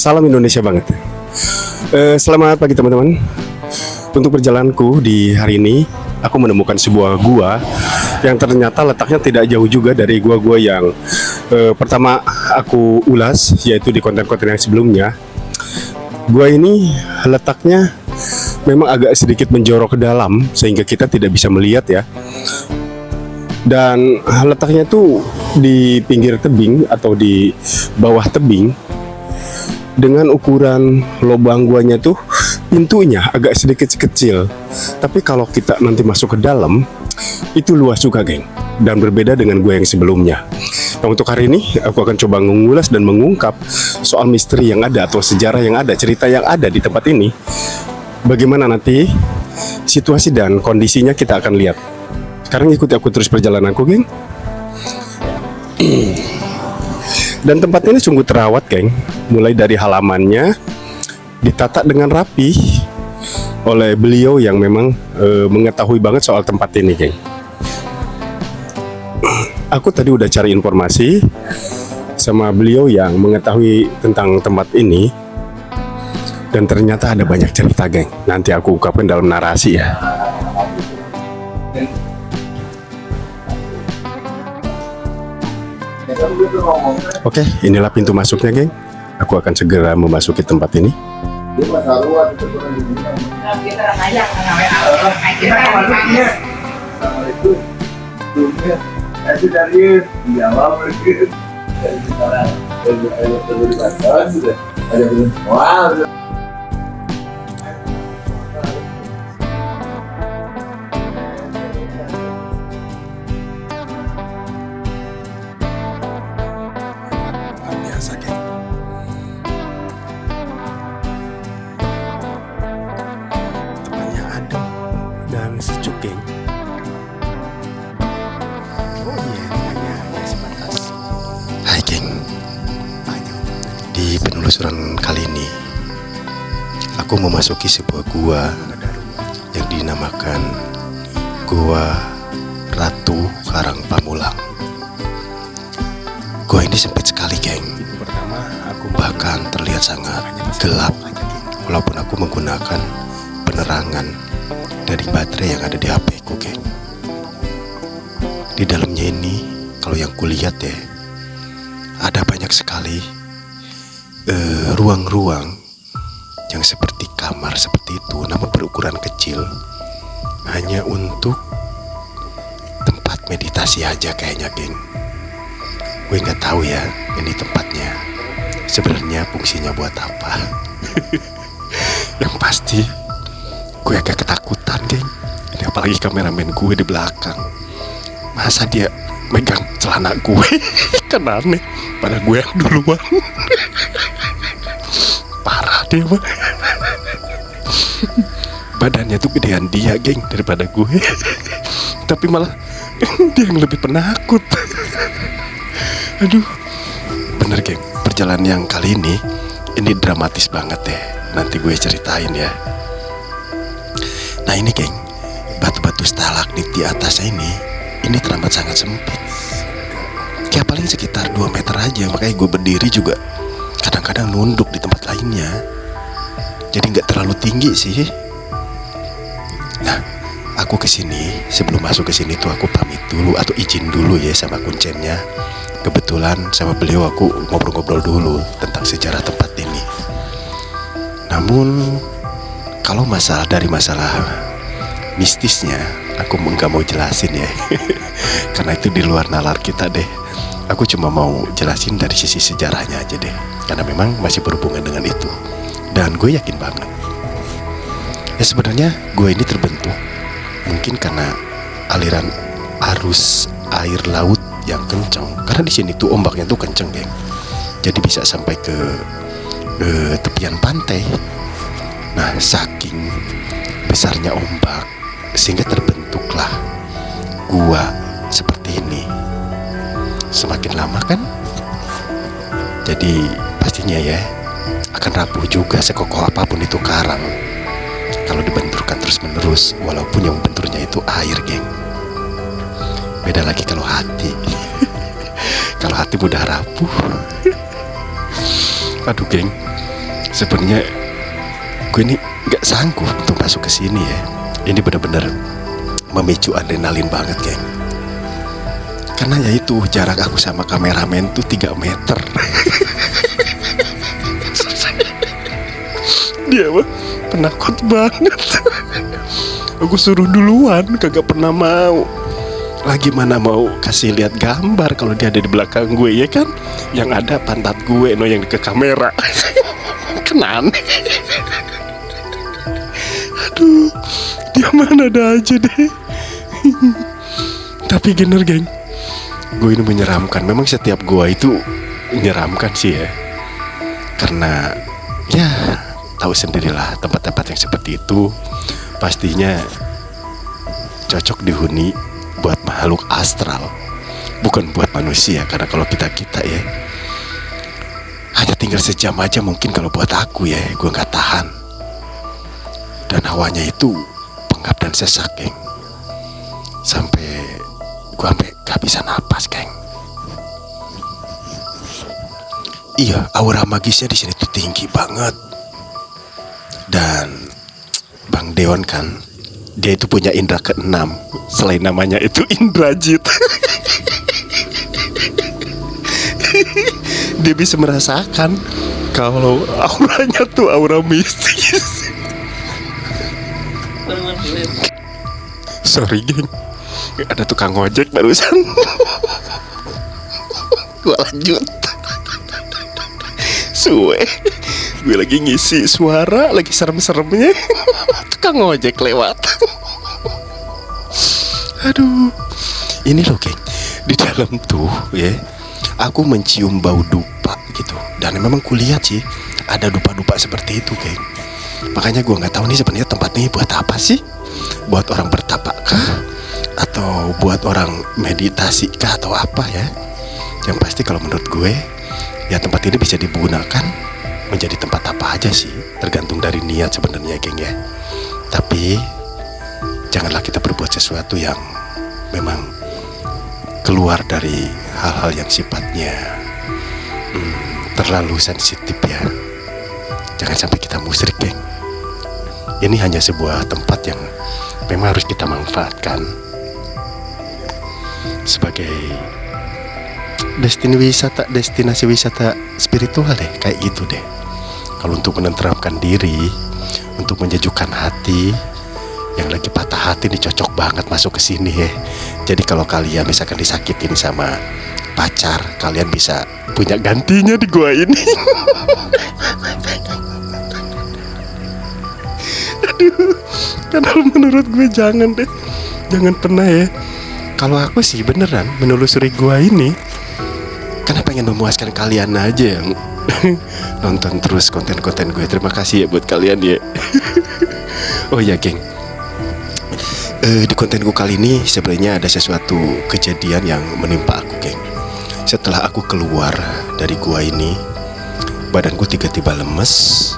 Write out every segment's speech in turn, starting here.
Salam Indonesia banget. Selamat pagi teman-teman. Untuk perjalananku di hari ini, aku menemukan sebuah gua yang ternyata letaknya tidak jauh juga dari gua-gua yang pertama aku ulas, yaitu di konten-konten yang sebelumnya. Gua ini letaknya memang agak sedikit menjorok ke dalam sehingga kita tidak bisa melihat ya. Dan letaknya tuh di pinggir tebing atau di bawah tebing. Dengan ukuran lubang guanya tuh pintunya agak sedikit kecil. Tapi kalau kita nanti masuk ke dalam, itu luas juga geng. Dan berbeda dengan gua yang sebelumnya. Nah, untuk hari ini aku akan coba mengulas dan mengungkap soal misteri yang ada atau sejarah yang ada, cerita yang ada di tempat ini. Bagaimana nanti situasi dan kondisinya kita akan lihat. Sekarang ikuti aku terus perjalananku geng. Dan tempat ini sungguh terawat geng. Mulai dari halamannya ditata dengan rapi oleh beliau yang memang mengetahui banget soal tempat ini geng. Aku tadi udah cari informasi sama beliau yang mengetahui tentang tempat ini. Dan ternyata ada banyak cerita geng. Nanti aku ungkapkan dalam narasi ya. Oke, inilah pintu masuknya geng. Aku akan segera memasuki tempat ini. Tempatnya adem dan sejuk geng. Oh iya, hanya sebatas. Hai geng. Di penelusuran kali ini aku memasuki sebuah gua yang dinamakan Gua Ratu Karang Pamulang. Gua ini sempit sekali geng. Bahkan terlihat sangat gelap walaupun aku menggunakan penerangan dari baterai yang ada di HP ku geng. Di dalamnya ini kalau yang kulihat ya, ada banyak sekali ruang-ruang yang seperti kamar seperti itu, namun berukuran kecil, hanya untuk tempat meditasi aja kayaknya geng. Gue nggak tahu ya ini tempatnya sebenarnya fungsinya buat apa. Yang pasti gue agak ketakutan geng. Ini apalagi kameramen gue di belakang. Masa dia megang celana gue? Kan aneh. Pada gue yang duluan. Parah dia mah. Badannya tuh gedean dia geng daripada gue. Tapi malah dia yang lebih penakut. Aduh. Bener geng, perjalanan yang kali ini dramatis banget deh. Nanti gue ceritain ya. Nah ini geng, batu-batu stalagmit di atasnya ini teramat sangat sempit. Kayak paling sekitar 2 meter aja. Makanya gue berdiri juga kadang-kadang nunduk di tempat lainnya. Jadi gak terlalu tinggi sih. Nah, aku kesini, sebelum masuk ke sini tuh aku pamit dulu atau izin dulu ya sama kuncennya. Kebetulan sama beliau aku ngobrol-ngobrol dulu tentang sejarah tempat ini. Namun kalau masalah mistisnya aku nggak mau jelasin ya. Karena itu di luar nalar kita deh. Aku cuma mau jelasin dari sisi sejarahnya aja deh. Karena memang masih berhubungan dengan itu. Dan gue yakin banget ya sebenarnya gue ini terbentuk mungkin karena aliran arus air laut yang kencang. Karena di sini tuh ombaknya tuh kenceng geng. Jadi bisa sampai ke tepian pantai. Nah saking besarnya ombak sehingga terbentuklah gua seperti ini. Semakin lama kan jadi pastinya ya akan rapuh juga sekokoh apapun itu karang kalau dibenturkan terus menerus, walaupun yang benturnya itu air geng. Beda lagi kalau hati. Kalau hati mudah rapuh. Aduh geng, Sebenarnya gue ini nggak sanggup untuk masuk ke sini ya. Ini benar-benar memicu adrenalin banget, geng. Karena ya itu, jarak aku sama kameramen tuh 3 meter. Dia mah penakut banget. Aku suruh duluan, kagak pernah mau. Lagi mana mau kasih lihat gambar kalau dia ada di belakang gue, ya kan? Yang ada pantat gue yang ke kamera. Kenan. Aduh, dia mana ada aja deh. Tapi bener, geng, gue ini menyeramkan. Memang setiap gua itu menyeramkan sih ya. Karena ya tahu sendirilah, tempat-tempat yang seperti itu pastinya cocok dihuni buat makhluk astral, bukan buat manusia. Karena kalau kita ya hanya tinggal sejam aja mungkin. Kalau buat aku ya, gue nggak tahan. Dan hawanya itu pengap dan sesak, geng. Sampai gue gak bisa napas, geng. Iya, aura magisnya di sini tuh tinggi banget. Dan Bang Deon kan, dia itu punya indra ke-6. Selain namanya itu Indrajit. Dia bisa merasakan kalau auranya tuh aura mistis. Sorry, geng, ada tukang ojek barusan. Gue lanjut. Suwe, gue lagi ngisi suara, lagi serem-seremnya. Tukang ojek lewat. Aduh, ini loh, geng, di dalam tuh ya, aku mencium bau dupa gitu. Dan memang kulihat sih ada dupa-dupa seperti itu, geng. Makanya gue nggak tahu nih sebenarnya tempat ini buat apa sih? Buat orang bertapa kah? Atau buat orang meditasi kah? Atau apa ya? Yang pasti kalau menurut gue, ya tempat ini bisa digunakan menjadi tempat apa aja sih. Tergantung dari niat sebenarnya, geng ya. Tapi janganlah kita berbuat sesuatu yang memang keluar dari hal-hal yang sifatnya terlalu sensitif ya. Jangan sampai kita musyrik, geng. Ini hanya sebuah tempat yang memang harus kita manfaatkan sebagai destinasi wisata spiritual deh, kayak gitu deh. Kalau untuk menenteramkan diri, untuk menyejukkan hati yang lagi patah hati, ini cocok banget masuk ke sini ya. Jadi kalau kalian misalkan disakitin sama pacar, kalian bisa punya gantinya di gua ini. Aduh, karena menurut gue jangan deh, jangan pernah ya. Kalau aku sih beneran menelusuri gua ini karena pengen memuaskan kalian aja yang nonton terus konten-konten gue. Terima kasih ya buat kalian ya. Oh ya, geng, di kontenku kali ini sebenarnya ada sesuatu kejadian yang menimpa aku, geng. Setelah aku keluar dari gua ini, badanku tiba-tiba lemes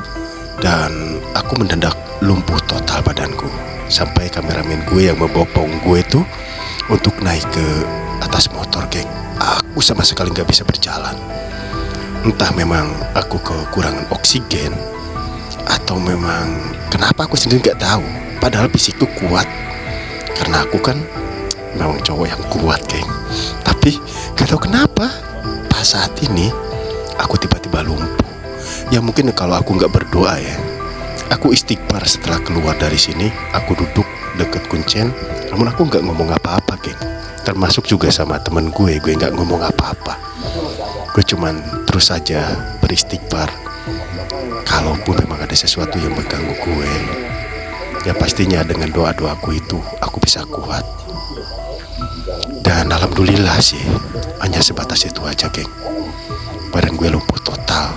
dan aku mendadak lumpuh total badanku. Sampai kameramen gue yang membopong gue tuh untuk naik ke atas motor, geng. Aku sama sekali gak bisa berjalan. Entah memang aku kekurangan oksigen atau memang kenapa, aku sendiri gak tahu. Padahal fisikku kuat, karena aku kan memang cowok yang kuat, geng. Tapi gak tahu kenapa pas saat ini aku tiba-tiba lumpuh. Ya mungkin kalau aku gak berdoa ya, aku istighfar setelah keluar dari sini. Aku duduk deket kuncen, namun aku gak ngomong apa-apa, geng. Termasuk juga sama temen gue gak ngomong apa-apa. Gue cuman terus saja beristighfar. Kalaupun memang ada sesuatu yang mengganggu gue, ya pastinya dengan doa-doaku itu aku bisa kuat. Dan alhamdulillah sih, hanya sebatas itu aja, geng. Badan gue lumpuh total,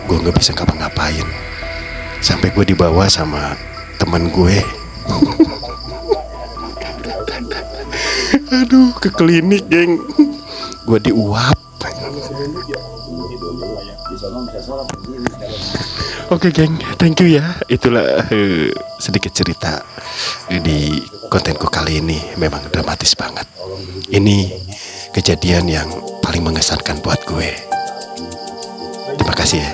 gue gak bisa ngapa-ngapain. Sampai gue dibawa sama temen gue aduh, ke klinik, geng. Gue diuap. Oke, geng, thank you ya. Itulah sedikit cerita di kontenku kali ini. Memang dramatis banget. Ini kejadian yang paling mengesankan buat gue. Terima kasih ya.